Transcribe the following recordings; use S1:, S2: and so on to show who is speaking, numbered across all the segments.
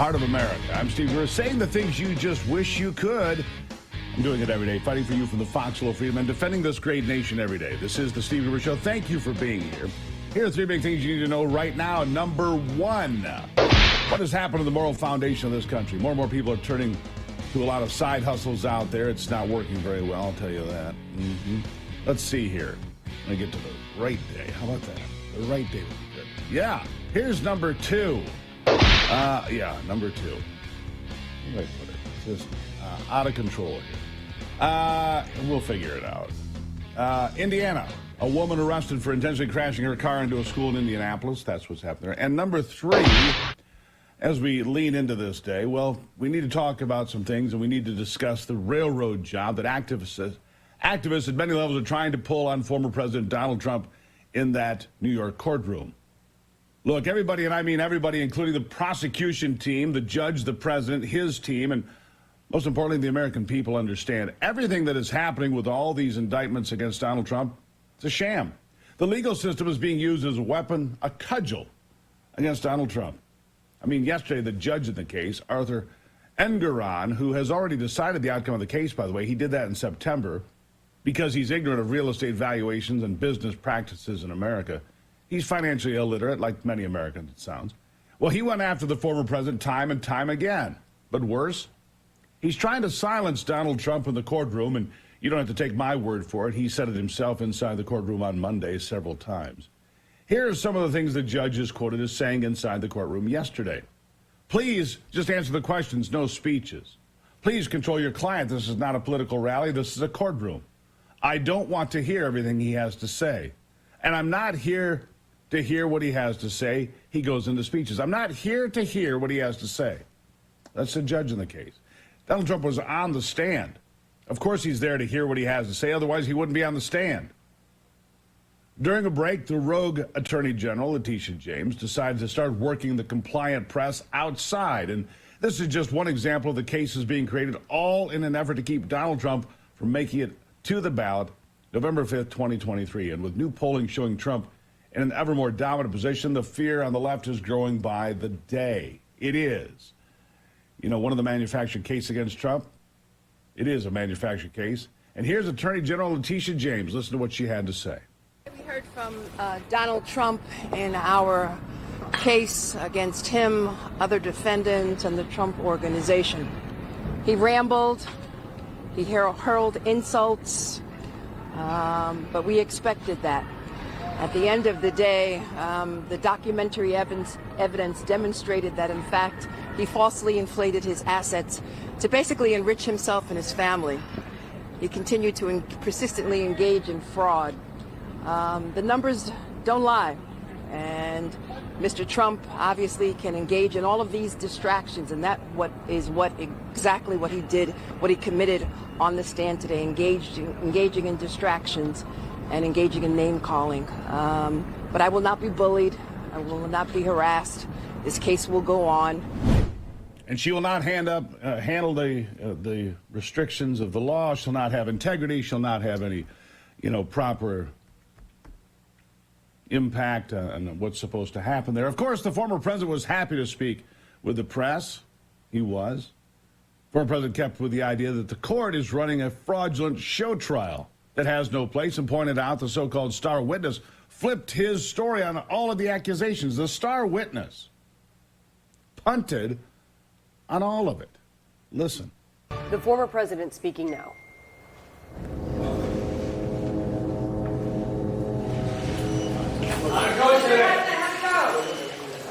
S1: heart of America. I'm Steve Gruber, saying the things you just wish you could. I'm doing it every day, fighting for you from the foxhole of freedom and defending this great nation every day. This is the Steve Gruber Show. Thank you for being here. Here are three big things you need to know right now. Number one, what has happened to the moral foundation of this country? More and more people are turning to a lot of side hustles out there. It's not working very well, I'll tell you that. Let's see here. Let me get to the right day. How about that? The right day would be good. Yeah, here's number two. Number two. Where did I put it? It's just out of control here. We'll figure it out. Indiana. A woman arrested for intentionally crashing her car into a school in Indianapolis. That's what's happening there. And number three, as we lean into this day, well, we need to talk about some things, and we need to discuss the railroad job that activists at many levels are trying to pull on former President Donald Trump in that New York courtroom. Look, everybody, and I mean everybody, including the prosecution team, the judge, the president, his team, and most importantly, the American people understand everything that is happening with all these indictments against Donald Trump. It's a sham. The legal system is being used as a weapon, a cudgel, against Donald Trump. I mean, yesterday, the judge in the case, Arthur Engeron, who has already decided the outcome of the case, by the way, he did that in September because he's ignorant of real estate valuations and business practices in America. He's financially illiterate, like many Americans, it sounds. Well, he went after the former president time and time again. But worse, he's trying to silence Donald Trump in the courtroom, and you don't have to take my word for it. He said it himself inside the courtroom on Monday several times. Here are some of the things the judge is quoted as saying inside the courtroom yesterday. Please just answer the questions, no speeches. Please control your client. This is not a political rally. This is a courtroom. I don't want to hear everything he has to say. And I'm not here to hear what he has to say. He goes into speeches. I'm not here to hear what he has to say. That's the judge in the case. Donald Trump was on the stand. Of course he's there to hear what he has to say, otherwise he wouldn't be on the stand. During a break, the rogue Attorney General, Letitia James, decided to start working the compliant press outside. And this is just one example of the cases being created, all in an effort to keep Donald Trump from making it to the ballot November 5th, 2023. And with new polling showing Trump in an ever more dominant position, the fear on the left is growing by the day. It is. You know, one of the manufactured cases against Trump, it is a manufactured case. And here's Attorney General Letitia James. Listen to what she had to say.
S2: We heard from Donald Trump in our case against him, other defendants, and the Trump organization. He rambled, he hurled insults, but we expected that. At the end of the day, the documentary evidence demonstrated that, in fact, he falsely inflated his assets to basically enrich himself and his family. He continued to persistently engage in fraud. The numbers don't lie, and Mr. Trump obviously can engage in all of these distractions, and exactly what he did, what he committed on the stand today, engaging in distractions and engaging in name-calling. But I will not be bullied. I will not be harassed. This case will go on.
S1: And she will not handle the restrictions of the law. She'll not have integrity. She'll not have any, proper impact on what's supposed to happen there. Of course, the former president was happy to speak with the press. He was. Former president kept with the idea that the court is running a fraudulent show trial that has no place, and pointed out the so-called star witness flipped his story on all of the accusations. The star witness punted on all of it. Listen.
S3: The former president speaking now.
S4: I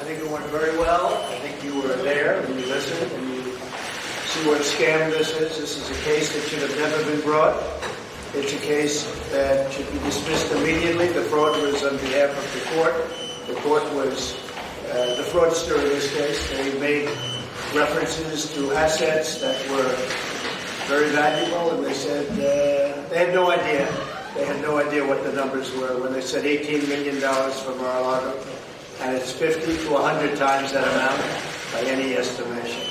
S4: think it went very well. I think you were there and you listened and you see what scam this is. This is a case that should have never been brought. It's a case that should be dismissed immediately. The fraud was on behalf of the court. The court was the fraudster in this case. They made references to assets that were very valuable, and they said they had no idea. They had no idea what the numbers were when they said $18 million for Mar-a-Lago, and it's 50 to 100 times that amount by any estimation.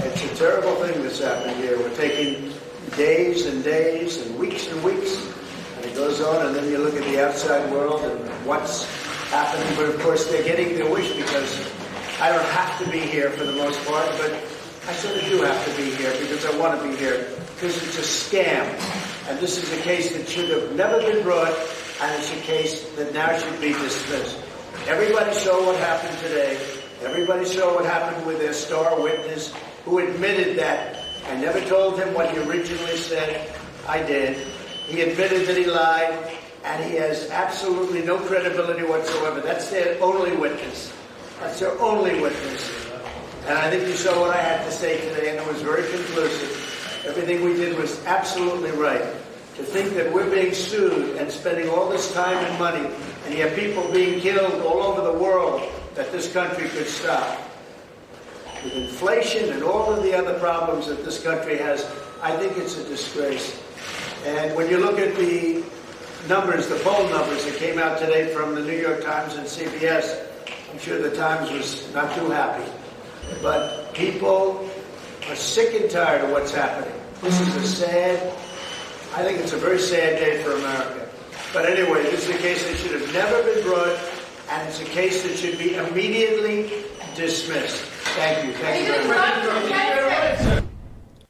S4: It's a terrible thing that's happened here. We're taking days and days and weeks, and it goes on, and then you look at the outside world and what's happening. But of course, they're getting their wish because I don't have to be here for the most part, but I sort of do have to be here because I want to be here, because it's a scam. And this is a case that should have never been brought, and it's a case that now should be dismissed. Everybody saw what happened today. Everybody saw what happened with their star witness, who admitted that I never told him what he originally said. I did. He admitted that he lied, and he has absolutely no credibility whatsoever. That's their only witness. That's their only witness. And I think you saw what I had to say today, and it was very conclusive. Everything we did was absolutely right. To think that we're being sued and spending all this time and money, and you have people being killed all over the world, that this country could stop. With inflation and all of the other problems that this country has, I think it's a disgrace. And when you look at the numbers, the poll numbers that came out today from the New York Times and CBS, I'm sure the Times was not too happy. But people are sick and tired of what's happening. This is I think it's a very sad day for America. But anyway, this is a case that should have never been brought, and it's a case that should be immediately dismissed. Thank you. Thank you very much.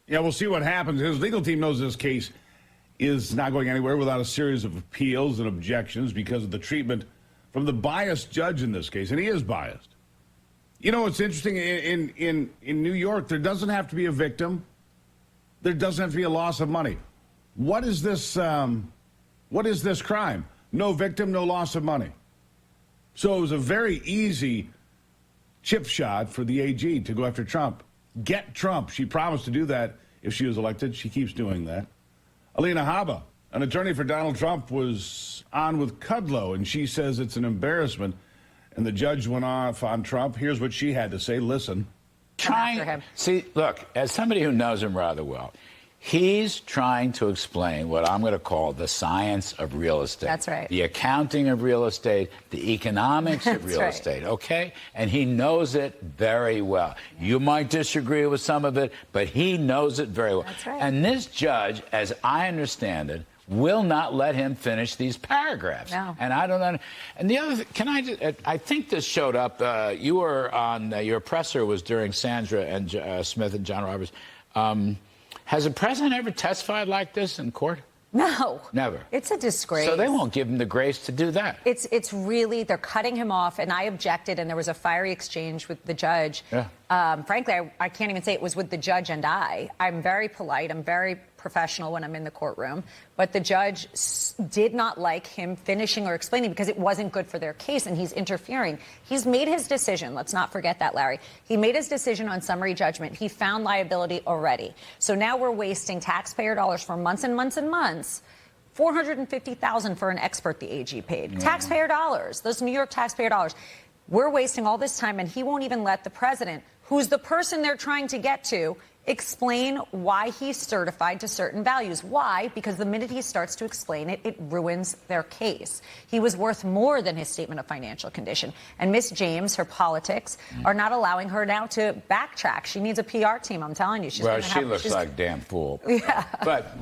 S1: Yeah, we'll see what happens. His legal team knows this case is not going anywhere without a series of appeals and objections because of the treatment from the biased judge in this case, and he is biased. You know, it's interesting, in New York, there doesn't have to be a victim. There doesn't have to be a loss of money. What is this crime? No victim, no loss of money. So it was a very easy chip shot for the AG to go after Trump. Get Trump. She promised to do that if she was elected. She keeps doing that. Alina Habba, an attorney for Donald Trump, was on with Cudgel, and she says it's an embarrassment. And the judge went off on Trump. Here's what she had to say. Listen.
S5: See, look, as somebody who knows him rather well, he's trying to explain what I'm going to call the science of real estate.
S6: That's right.
S5: The accounting of real estate, the economics of real estate, okay? And he knows it very well. You might disagree with some of it, but he knows it very well.
S6: That's right.
S5: And this judge, as I understand it, will not let him finish these paragraphs.
S6: No.
S5: And I don't know. And the other thing, I think this showed up. You were on, your presser was during Sandra and Smith and John Roberts. Has a president ever testified like this in court?
S6: No.
S5: Never.
S6: It's a disgrace.
S5: So they won't give him the grace to do that.
S6: It's really, they're cutting him off, and I objected, and there was a fiery exchange with the judge.
S5: Yeah.
S6: Frankly, I can't even say it was with the judge and I. I'm very polite. I'm very professional when I'm in the courtroom. But the judge did not like him finishing or explaining because it wasn't good for their case, and he's interfering. He's made his decision. Let's not forget that, Larry. He made his decision on summary judgment. He found liability already. So now we're wasting taxpayer dollars for months and months and months. $450,000 for an expert the AG paid. Yeah. Taxpayer dollars, those New York taxpayer dollars. We're wasting all this time, and he won't even let the president, who's the person they're trying to get to, explain why he's certified to certain values. Why? Because the minute he starts to explain it, it ruins their case. He was worth more than his statement of financial condition. And Miss James, her politics, are not allowing her now to backtrack. She needs a PR team, I'm telling you.
S5: She looks like a damn fool.
S6: Yeah.
S5: But